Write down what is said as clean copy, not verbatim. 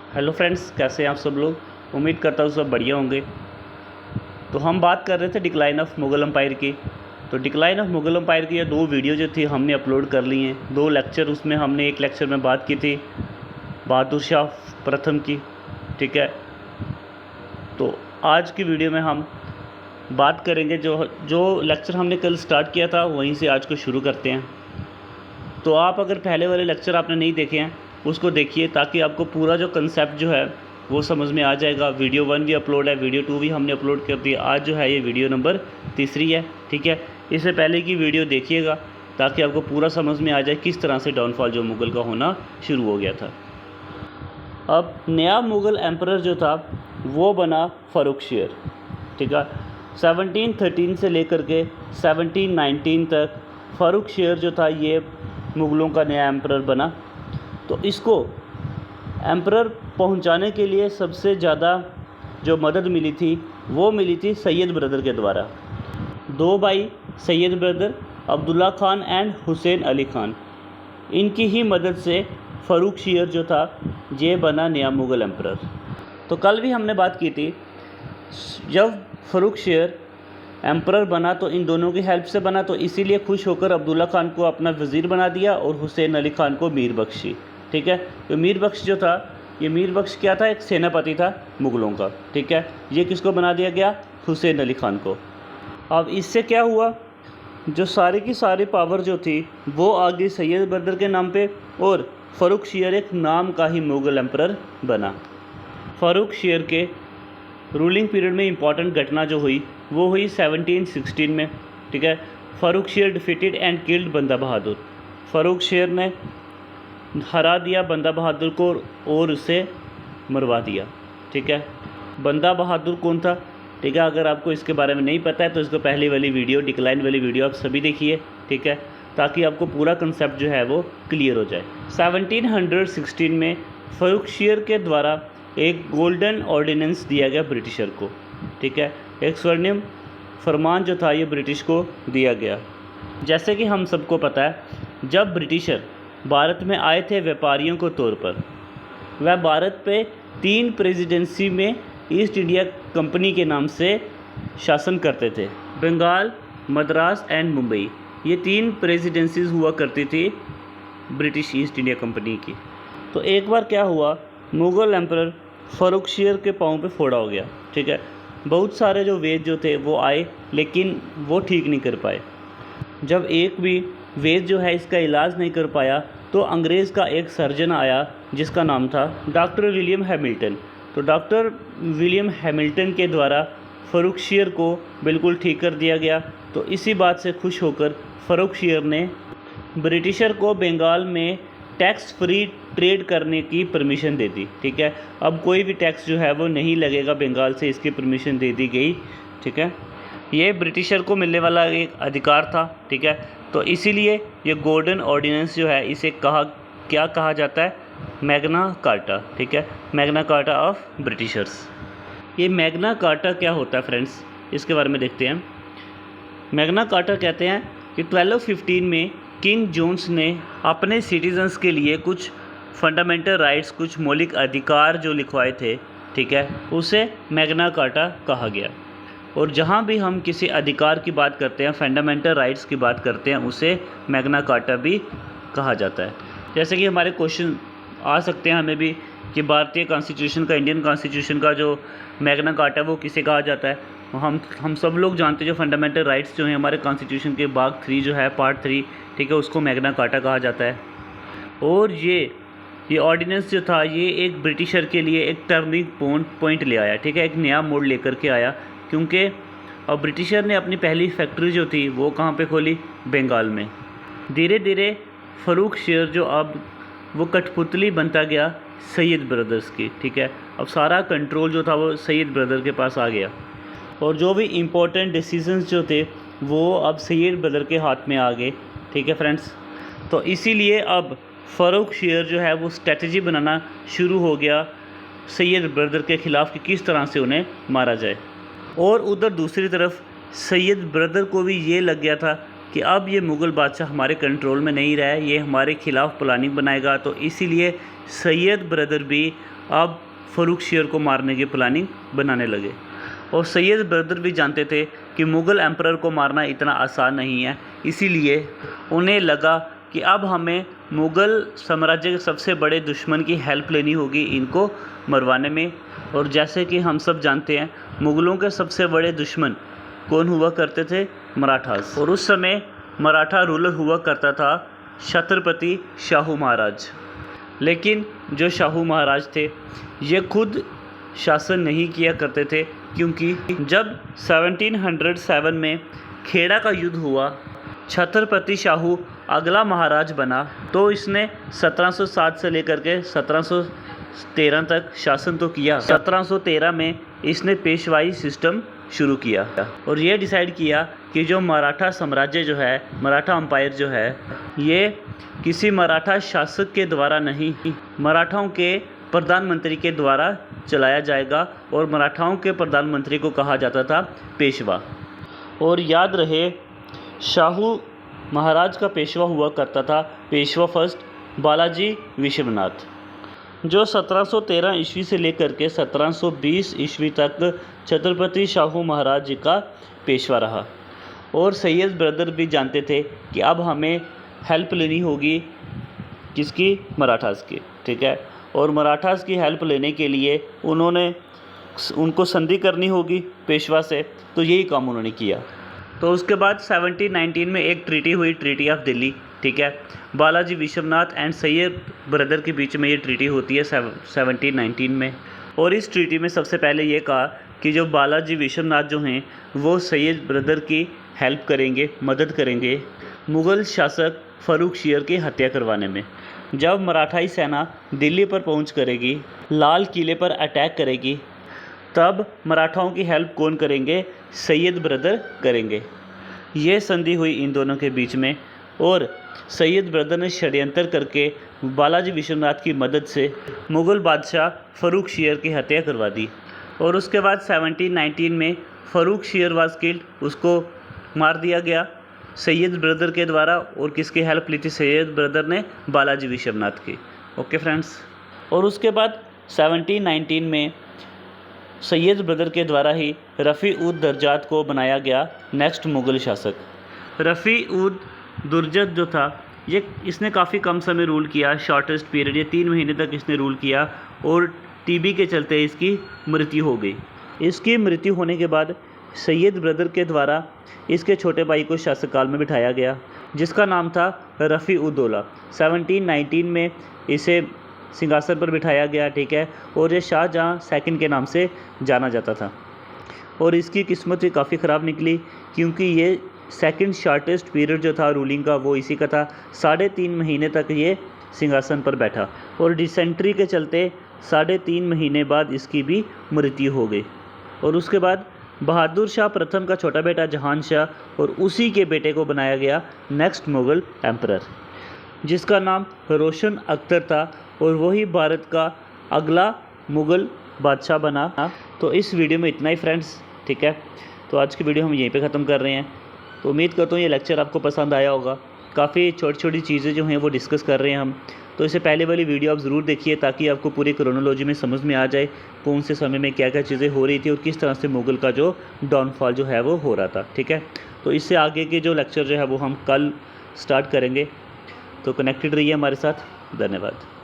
Hello friends, कैसे हैं आप सब लोग। उम्मीद करता हूँ सब बढ़िया होंगे। तो हम बात कर रहे थे डिक्लाइन ऑफ मुग़ल एम्पायर की। तो डिक्लाइन ऑफ मुग़ल एम्पायर की ये 2 वीडियो जो थी हमने अपलोड कर ली हैं। 2 लेक्चर, उसमें हमने एक लेक्चर में बात की थी बहादुर शाह प्रथम की, ठीक है। तो आज की वीडियो में हम बात करेंगे जो लेक्चर हमने कल स्टार्ट किया था वहीं से आज को शुरू करते हैं। तो आप अगर पहले वाले लेक्चर आपने नहीं देखे हैं उसको देखिए, ताकि आपको पूरा जो कंसेप्ट जो है वो समझ में आ जाएगा। वीडियो 1 भी अपलोड है, वीडियो 2 भी हमने अपलोड कर दी। आज जो है ये वीडियो नंबर 3 है, ठीक है। इससे पहले की वीडियो देखिएगा ताकि आपको पूरा समझ में आ जाए किस तरह से डाउनफॉल जो मुग़ल का होना शुरू हो गया था। अब नया मुग़ल एम्परर जो था वो बना फ़र्रुखशियर, ठीक है। 1713 से लेकर के 1719 तक फ़र्रुखशियर जो था ये मुग़लों का नया एम्परर बना। तो इसको एम्परर पहुंचाने के लिए सबसे ज़्यादा जो मदद मिली थी वो मिली थी सैयद ब्रदर के द्वारा। 2 भाई सैयद ब्रदर, अब्दुल्ला खान एंड हुसैन अली खान, इनकी ही मदद से फ़र्रुखशियर जो था ये बना नया मुग़ल एम्परर। तो कल भी हमने बात की थी, जब फ़र्रुखशियर एम्परर बना तो इन दोनों की हेल्प से बना। तो इसीलिए खुश होकर अब्दुल्ला खान को अपना वज़ीर बना दिया और हुसैन अली खान को मीर बख्शी, ठीक है। तो मीर बख्श जो था, ये मीर बख्श क्या था, एक सेनापति था मुग़लों का, ठीक है। ये किसको बना दिया गया, हुसैन अली खान को। अब इससे क्या हुआ, जो सारी की सारी पावर जो थी वो आ गई सैयद ब्रदर के नाम पे, और फ़र्रुखशियर एक नाम का ही मुग़ल एम्परर बना। फ़र्रुखशियर के रूलिंग पीरियड में इंपॉर्टेंट घटना जो हुई वो हुई 1716 में, ठीक है। फ़र्रुखशियर डिफीटेड एंड किल्ड बंदा बहादुर। फ़र्रुखशियर ने हरा दिया बंदा बहादुर को और उसे मरवा दिया, ठीक है। बंदा बहादुर कौन था, ठीक है। अगर आपको इसके बारे में नहीं पता है तो इसको पहली वाली वीडियो, डिक्लाइन वाली वीडियो आप सभी देखिए, ठीक है, ताकि आपको पूरा कंसेप्ट जो है वो क्लियर हो जाए। 1716 में फ़र्रुखशियर के द्वारा एक गोल्डन ऑर्डिनेंस दिया गया ब्रिटिशर को, ठीक है। एक स्वर्णिम फरमान जो था ये ब्रिटिश को दिया गया। जैसे कि हम सबको पता है, जब ब्रिटिशर भारत में आए थे व्यापारियों के तौर पर, वह भारत पे 3 प्रेसिडेंसी में ईस्ट इंडिया कंपनी के नाम से शासन करते थे। बंगाल, मद्रास एंड मुंबई, ये 3 प्रेसिडेंसीज हुआ करती थी ब्रिटिश ईस्ट इंडिया कंपनी की। तो एक बार क्या हुआ, मुग़ल एम्परर फ़र्रुखशियर के पाँव पे फोड़ा हो गया, ठीक है। बहुत सारे जो वैद्य जो थे वो आए लेकिन वो ठीक नहीं कर पाए। जब एक भी वैद्य जो है इसका इलाज नहीं कर पाया तो अंग्रेज़ का एक सर्जन आया जिसका नाम था डॉक्टर विलियम हैमिल्टन। तो डॉक्टर विलियम हैमिल्टन के द्वारा फ़र्रुखशियर को बिल्कुल ठीक कर दिया गया। तो इसी बात से खुश होकर फ़र्रुखशियर ने ब्रिटिशर को बंगाल में टैक्स फ्री ट्रेड करने की परमिशन दे दी, ठीक है। अब कोई भी टैक्स जो है वो नहीं लगेगा बंगाल से, इसकी परमिशन दे दी गई, ठीक है। ये ब्रिटिशर को मिलने वाला एक अधिकार था, ठीक है। तो इसीलिए ये गोल्डन ऑर्डिनेंस जो है इसे क्या कहा जाता है, मैग्ना कार्टा, ठीक है। Magna carta of Britishers. ये मैग्ना कार्टा क्या होता है फ्रेंड्स, इसके बारे में देखते हैं। मैग्ना कार्टा कहते हैं कि 1215 में किंग जोन्स ने अपने सिटीजन्स के लिए कुछ फंडामेंटल राइट्स, कुछ मौलिक अधिकार जो लिखवाए थे, ठीक है, उसे मैग्ना कार्टा कहा गया। और जहाँ भी हम किसी अधिकार की बात करते हैं, फंडामेंटल राइट्स की बात करते हैं, उसे मैग्ना कार्टा भी कहा जाता है। जैसे कि हमारे क्वेश्चन आ सकते हैं हमें भी कि भारतीय कॉन्स्टिट्यूशन का, इंडियन कॉन्स्टिट्यूशन का जो मैग्ना कार्टा वो किसे कहा जाता है। हम सब लोग जानते हैं जो फंडामेंटल राइट्स जो हैं हमारे कॉन्स्टिट्यूशन के भाग 3 जो है, पार्ट 3, ठीक है, उसको मैग्ना कार्टा कहा जाता है। और ये ऑर्डिनेंस जो था ये एक ब्रिटिशर के लिए एक टर्निंग पॉइंट ले आया, ठीक है, एक नया मोड़ लेकर के आया। क्योंकि अब ब्रिटिशर ने अपनी पहली फैक्ट्री जो थी वो कहाँ पे खोली, बंगाल में। धीरे धीरे फ़र्रुखशियर जो अब वो कठपुतली बनता गया सैयद ब्रदर्स की, ठीक है। अब सारा कंट्रोल जो था वो सैयद ब्रदर के पास आ गया, और जो भी इम्पोर्टेंट डिसीजंस जो थे वो अब सैयद ब्रदर के हाथ में आ गए, ठीक है फ्रेंड्स। तो इसीलिए अब फ़र्रुखशियर जो है वो स्ट्रेटजी बनाना शुरू हो गया सैयद ब्रदर के ख़िलाफ़ कि किस तरह से उन्हें मारा जाए। और उधर दूसरी तरफ सैयद ब्रदर को भी ये लग गया था कि अब ये मुग़ल बादशाह हमारे कंट्रोल में नहीं रहा है, ये हमारे ख़िलाफ़ प्लानिंग बनाएगा। तो इसीलिए सैयद ब्रदर भी अब फ़ारूक शेर को मारने की प्लानिंग बनाने लगे। और सैयद ब्रदर भी जानते थे कि मुग़ल एम्परर को मारना इतना आसान नहीं है, इसीलिए उन्हें लगा कि अब हमें मुग़ल साम्राज्य के सबसे बड़े दुश्मन की हेल्प लेनी होगी इनको मरवाने में। और जैसे कि हम सब जानते हैं, मुग़लों के सबसे बड़े दुश्मन कौन हुआ करते थे? मराठास। और उस समय मराठा रूलर हुआ करता था छत्रपति शाहू महाराज। लेकिन जो शाहू महाराज थे ये खुद शासन नहीं किया करते थे, क्योंकि जब 1707 में खेड़ा का युद्ध हुआ, छत्रपति शाहू अगला महाराज बना, तो इसने 1707 से लेकर के 1713 तक शासन तो किया। 1713 में इसने पेशवाई सिस्टम शुरू किया और ये डिसाइड किया कि जो मराठा साम्राज्य जो है, मराठा अम्पायर जो है, ये किसी मराठा शासक के द्वारा नहीं, मराठाओं के प्रधानमंत्री के द्वारा चलाया जाएगा। और मराठाओं के प्रधानमंत्री को कहा जाता था पेशवा। और याद रहे, शाहू महाराज का पेशवा हुआ करता था पेशवा फर्स्ट बालाजी विश्वनाथ, जो 1713 ईस्वी से लेकर के 1720 ईस्वी तक छत्रपति शाहू महाराज जी का पेशवा रहा। और सैयद ब्रदर भी जानते थे कि अब हमें हेल्प लेनी होगी किसकी? मराठास की, ठीक है। और मराठास की हेल्प लेने के लिए उनको संधि करनी होगी पेशवा से, तो यही काम उन्होंने किया। तो उसके बाद 1719 में एक ट्रीटी हुई, ट्रीटी ऑफ दिल्ली, ठीक है। बालाजी विश्वनाथ एंड सैयद ब्रदर के बीच में ये ट्रीटी होती है 1719 में। और इस ट्रीटी में सबसे पहले ये कहा कि जो बालाजी विश्वनाथ जो हैं वो सैयद ब्रदर की हेल्प करेंगे, मदद करेंगे मुग़ल शासक फ़ारूक शेर की हत्या करवाने में। जब मराठाई सेना दिल्ली पर पहुंच करेगी, लाल किले पर अटैक करेगी, तब मराठाओं की हेल्प कौन करेंगे? सैयद ब्रदर करेंगे। ये संधि हुई इन दोनों के बीच में और सैयद ब्रदर ने षड्यंत्र करके बालाजी विश्वनाथ की मदद से मुग़ल बादशाह फ़ारूक शेर की हत्या करवा दी। और उसके बाद 1719 में फ़ारूक शेर वाज किल्ड, उसको मार दिया गया सैयद ब्रदर के द्वारा। और किसकी हेल्प ली थी? सैयद ब्रदर ने बालाजी विश्वनाथ की। Okay friends. और उसके बाद 1719 में सैयद ब्रदर के द्वारा ही रफ़ी उद दर्जात को बनाया गया नेक्स्ट मुग़ल शासक। रफ़ी उद दुर्जत जो था, ये इसने काफ़ी कम समय रूल किया, शॉर्टेस्ट पीरियड, ये 3 महीने तक इसने रूल किया। और टीबी के चलते इसकी मृत्यु हो गई। इसकी मृत्यु होने के बाद सैयद ब्रदर के द्वारा इसके छोटे भाई को शासक काल में बिठाया गया, जिसका नाम था रफ़ी उद दौला। 1719 में इसे सिंहासन पर बिठाया गया, ठीक है। और ये शाहजहाँ सेकंड के नाम से जाना जाता था। और इसकी किस्मत भी काफ़ी ख़राब निकली, क्योंकि ये सेकंड शॉर्टेस्ट पीरियड जो था रूलिंग का वो इसी का था। 3.5 महीने तक ये सिंहासन पर बैठा और डिसेंट्री के चलते 3.5 महीने बाद इसकी भी मृत्यु हो गई। और उसके बाद बहादुर शाह प्रथम का छोटा बेटा जहान शाह और उसी के बेटे को बनाया गया नेक्स्ट मुग़ल एम्परर, जिसका नाम रोशन अख्तर था। और वही भारत का अगला मुग़ल बादशाह बना। तो इस वीडियो में इतना ही फ्रेंड्स, ठीक है। तो आज की वीडियो हम यहीं पे ख़त्म कर रहे हैं। तो उम्मीद करता हूँ ये लेक्चर आपको पसंद आया होगा। काफ़ी छोटी छोटी चीज़ें जो हैं वो डिस्कस कर रहे हैं हम। तो इससे पहले वाली वीडियो आप ज़रूर देखिए, ताकि आपको पूरी क्रोनोलॉजी में समझ में आ जाए कौन से समय में क्या क्या चीज़ें हो रही थी और किस तरह से मुग़ल का जो डाउनफॉल जो है वो हो रहा था, ठीक है। तो इससे आगे के जो लेक्चर जो है वो हम कल स्टार्ट करेंगे। तो कनेक्टेड रहिए हमारे साथ। धन्यवाद।